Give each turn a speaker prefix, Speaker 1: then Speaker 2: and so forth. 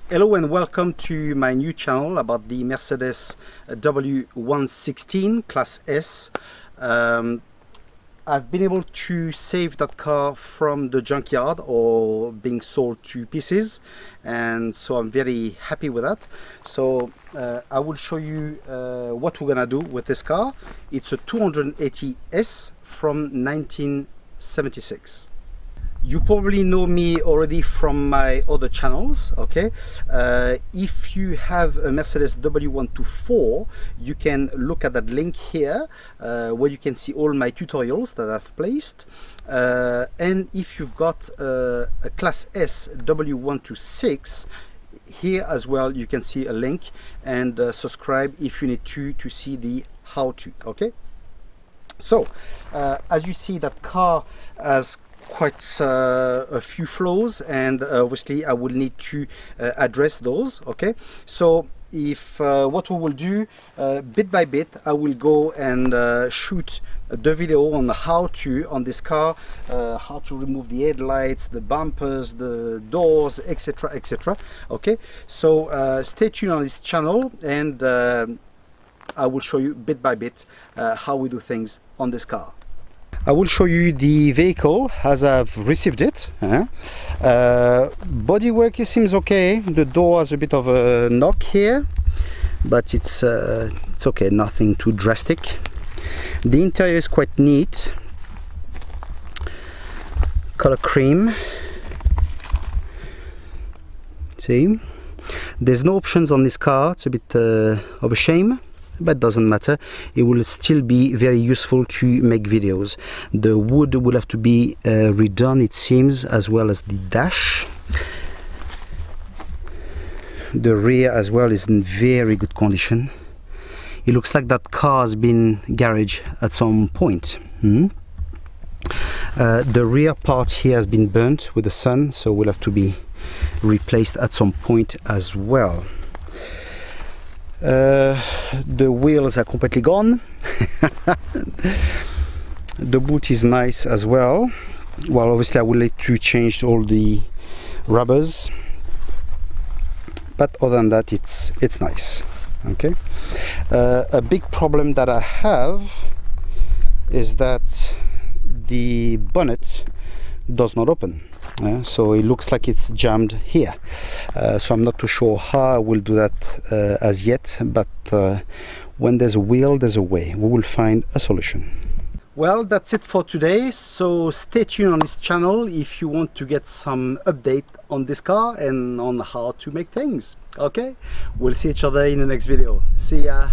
Speaker 1: Hello and welcome to my new channel about the Mercedes W116 Class S. I've been able to save that car from the junkyard or being sold to pieces, and so I'm very happy with that. So I will show you what we're gonna do with this car. It's a 280S from 1976. You probably know me already from my other channels, okay? If you have a Mercedes W124, you can look at that link here where you can see all my tutorials that I've placed. And if you've got a Class S W126, here as well you can see a link, and subscribe if you need to see the how-to, okay? So, as you see, that car has quite a few flaws, and obviously I will need to address those, okay? So if what we will do bit by bit, I will go and shoot the video on how to, on this car, how to remove the headlights, the bumpers, the doors, etc, etc, okay? So stay tuned on this channel, and I will show you bit by bit how we do things on this car. I will show you the vehicle as I've received it. Bodywork, it seems okay. The door has a bit of a knock here, but it's okay, nothing too drastic. The interior is quite neat. Color cream. See, there's no options on this car. It's a bit of a shame, but doesn't matter. It will still be very useful to make videos. The wood will have to be redone, it seems, as well as the dash. The rear as well is in very good condition. It looks like that car has been garaged at some point. The rear part here has been burnt with the sun, so will have to be replaced at some point as well. The wheels are completely gone. The boot is nice as well. Well, obviously I will need to change all the rubbers, but other than that it's nice, okay? A big problem that I have is that the bonnet does not open. So it looks like it's jammed here, so I'm not too sure how I will do that as yet, but when there's a will, there's a way. We will find a solution. Well, that's it for today, so stay tuned on this channel if you want to get some update on this car and on how to make things, okay? We'll see each other in the next video. See ya!